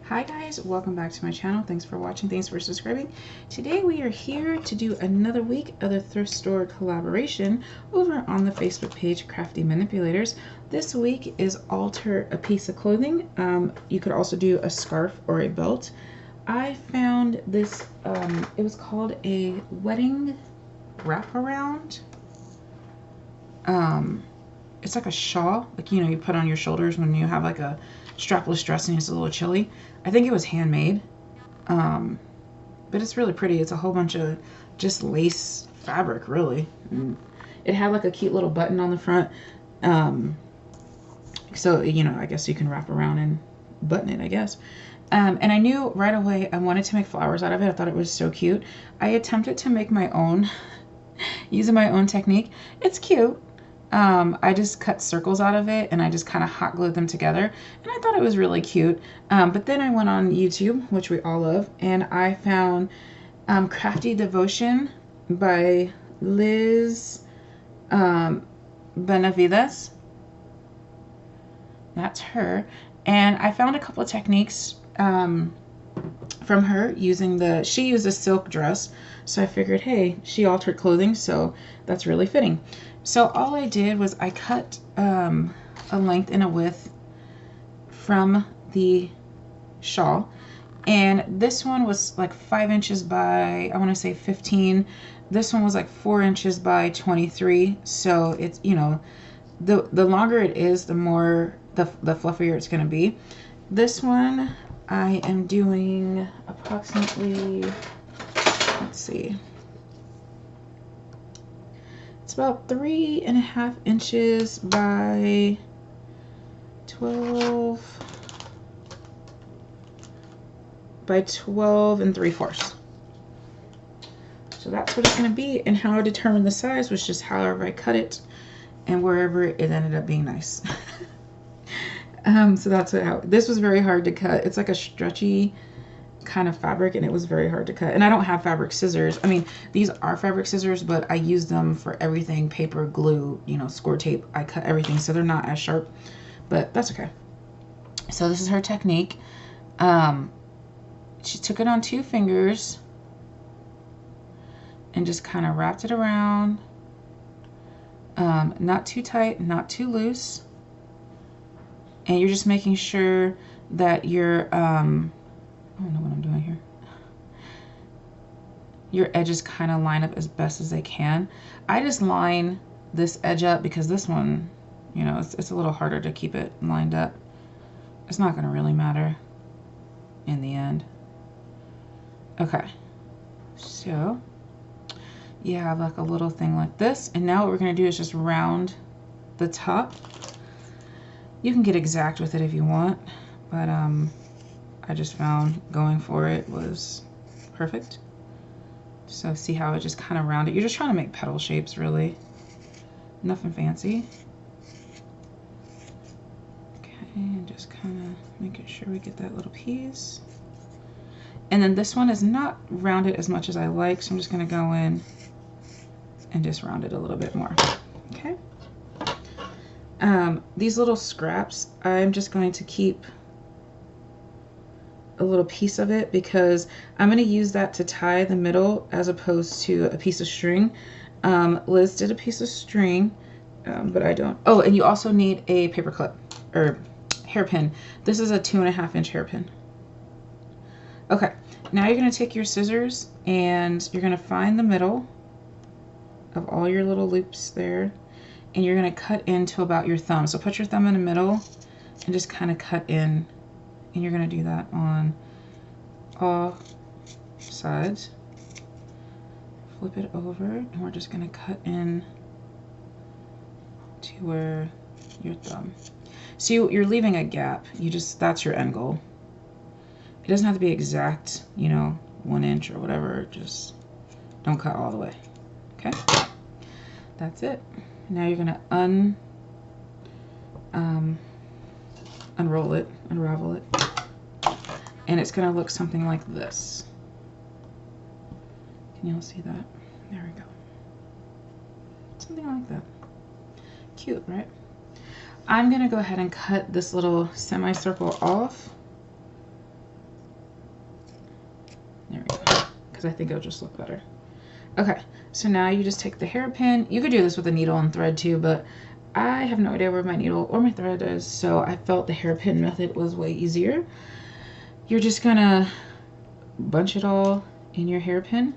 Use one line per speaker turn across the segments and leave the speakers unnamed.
Hi guys, welcome back to my channel. Thanks for watching, thanks for subscribing. Today we are here to do another week of the thrift store collaboration over on the Facebook page Crafty Manipulators. This week is alter a piece of clothing. You could also do a scarf or a belt. I found this, it was called a wedding wraparound. It's like a shawl, like, you know, you put on your shoulders when you have like a strapless dress and it's a little chilly. I think it was handmade, but it's really pretty. It's a whole bunch of just lace fabric, really. And it had like a cute little button on the front, so, you know, I guess you can wrap around and button it, I guess. And I knew right away I wanted to make flowers out of it. I thought it was so cute. I attempted to make my own using my own technique. It's cute. I just cut circles out of it and I just kind of hot glued them together, and I thought it was really cute. But then I went on YouTube, which we all love, and I found Crafty Devotion by Liz Benavides. That's her. And I found a couple of techniques from her using she used a silk dress, so I figured, hey, she altered clothing, so that's really fitting. So all I did was I cut a length and a width from the shawl, and this one was like 5 inches by, I want to say 15. This one was like 4 inches by 23. So it's, you know, the longer it is, the more the fluffier it's going to be. This one I am doing approximately, let's see, it's about 3.5 inches by 12 and 3/4. So that's what it's going to be, and how I determined the size was just however I cut it and wherever it ended up being nice. So that's how this was very hard to cut. It's like a stretchy kind of fabric, and it was very hard to cut. And I don't have fabric scissors. I mean, these are fabric scissors, but I use them for everything: paper, glue, you know, score tape. I cut everything, so they're not as sharp, but that's okay. So this is her technique. She took it on 2 fingers and just kind of wrapped it around, not too tight, not too loose, and you're just making sure that you're I don't know what I'm doing here. Your edges kind of line up as best as they can. I just line this edge up because this one, you know, it's a little harder to keep it lined up. It's not going to really matter in the end. Okay, so you have like a little thing like this, and now what we're going to do is just round the top. You can get exact with it if you want, but I just found going for it was perfect. So see how it just kind of rounded. You're just trying to make petal shapes, really. Nothing fancy. Okay, and just kind of making sure we get that little piece. And then this one is not rounded as much as I like, so I'm just going to go in and just round it a little bit more. Okay. These little scraps, I'm just going to keep a little piece of it because I'm going to use that to tie the middle as opposed to a piece of string. Liz did a piece of string, but I don't. Oh, and you also need a paper clip or hairpin. This is a 2.5 inch hairpin. Okay, now you're going to take your scissors and you're going to find the middle of all your little loops there, and you're going to cut into about your thumb. So put your thumb in the middle and just kind of cut in. And you're going to do that on all sides. Flip it over, and we're just going to cut in to where your thumb. So you're leaving a gap. That's your end goal. It doesn't have to be exact, you know, 1 inch or whatever. Just don't cut all the way. Okay? That's it. Now you're going to unroll it, unravel it, and it's going to look something like this. Can you all see that? There we go. Something like that. Cute, right? I'm going to go ahead and cut this little semicircle off because I think it'll just look better. Okay, so now you just take the hairpin. You could do this with a needle and thread too, but I have no idea where my needle or my thread is, so I felt the hairpin method was way easier. You're just gonna bunch it all in your hairpin.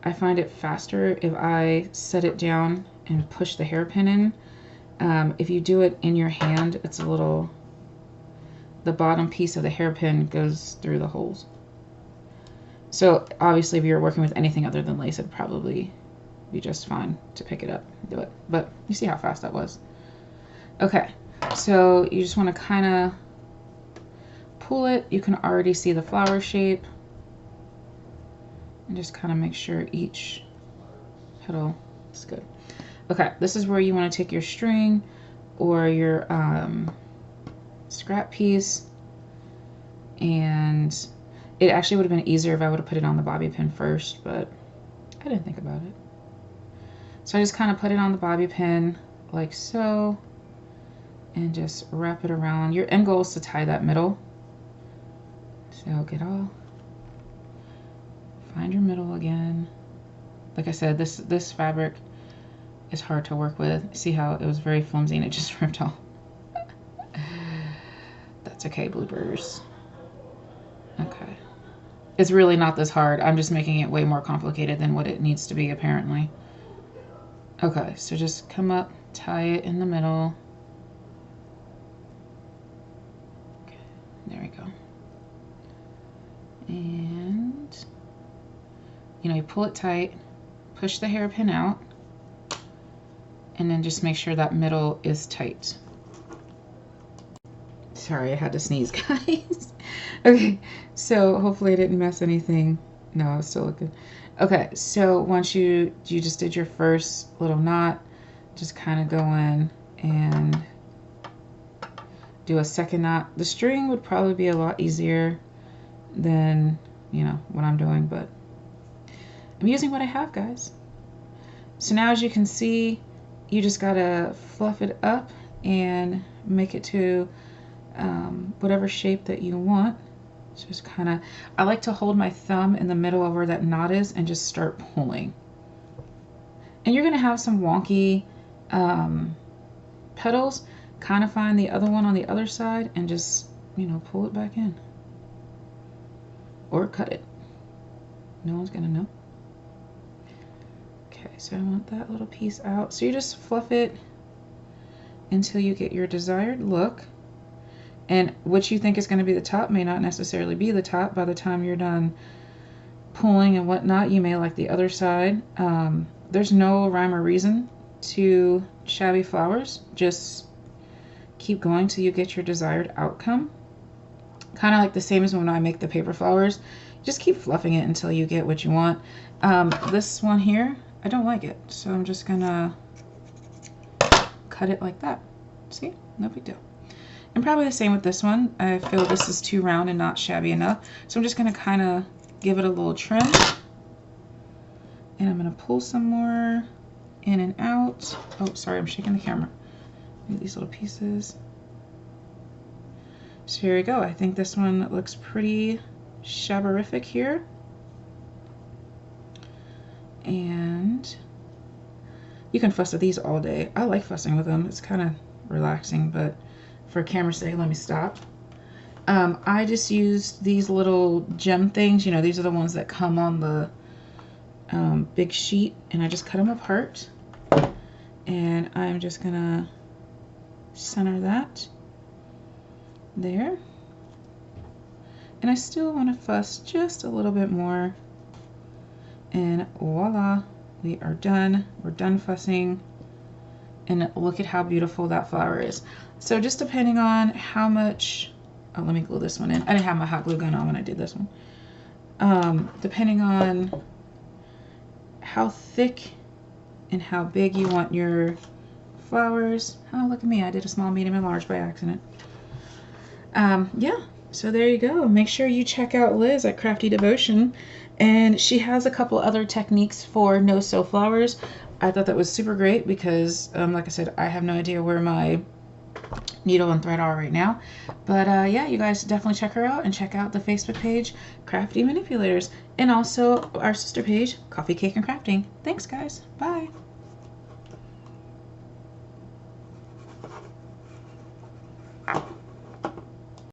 I find it faster if I set it down and push the hairpin in. If you do it in your hand, it's a little, the bottom piece of the hairpin goes through the holes. So obviously if you're working with anything other than lace, it'd probably be just fine to pick it up and do it. But you see how fast that was. Okay, so you just want to kind of pull it. You can already see the flower shape. And just kind of make sure each petal is good. Okay, this is where you want to take your string or your scrap piece, and it actually would have been easier if I would have put it on the bobby pin first, but I didn't think about it. So I just kind of put it on the bobby pin like so, and just wrap it around. Your end goal is to tie that middle. So get all, find your middle again. Like I said, this fabric is hard to work with. See how it was very flimsy and it just ripped off. That's okay, bloopers. Okay. It's really not this hard. I'm just making it way more complicated than what it needs to be, apparently. Okay, so just come up, tie it in the middle. Okay, there we go. And, you know, you pull it tight, push the hairpin out, and then just make sure that middle is tight. Sorry, I had to sneeze, guys. Okay, so hopefully I didn't mess anything. No, I was still looking. Okay, so once you just did your first little knot, just kind of go in and do a second knot. The string would probably be a lot easier than, you know, what I'm doing, but I'm using what I have, guys. So now, as you can see, you just gotta fluff it up and make it to whatever shape that you want. So just kind of, I like to hold my thumb in the middle of where that knot is and just start pulling. And you're gonna have some wonky petals. Kind of find the other one on the other side and just, you know, pull it back in. Or cut it. No one's gonna know. Okay, so I want that little piece out. So you just fluff it until you get your desired look. And what you think is going to be the top may not necessarily be the top. By the time you're done pulling and whatnot, you may like the other side. There's no rhyme or reason to shabby flowers. Just keep going till you get your desired outcome. Kind of like the same as when I make the paper flowers. Just keep fluffing it until you get what you want. This one here, I don't like it, so I'm just gonna cut it like that. See? No big deal. And probably the same with this one. I feel this is too round and not shabby enough, so I'm just gonna kind of give it a little trim. And I'm gonna pull some more in and out. Oh, sorry, I'm shaking the camera. These little pieces. So here we go. I think this one looks pretty shabberific here. And you can fuss with these all day. I like fussing with them. It's kind of relaxing, but for camera's sake, let me stop. I just used these little gem things. You know, these are the ones that come on the big sheet, and I just cut them apart. And I'm just gonna center that there. And I still want to fuss just a little bit more. And voila, we are done. We're done fussing. And look at how beautiful that flower is. So just depending on how much, oh, let me glue this one in. I didn't have my hot glue gun on when I did this one. Depending on how thick and how big you want your flowers. Oh, look at me. I did a small, medium, and large by accident. Yeah, so there you go. Make sure you check out Liz at Crafty Devotion. And she has a couple other techniques for no-sew flowers. I thought that was super great because, like I said, I have no idea where my needle and thread are right now. But yeah, you guys definitely check her out and check out the Facebook page, Crafty Manipulators, and also our sister page, Coffee, Cake, and Crafting. Thanks, guys. Bye.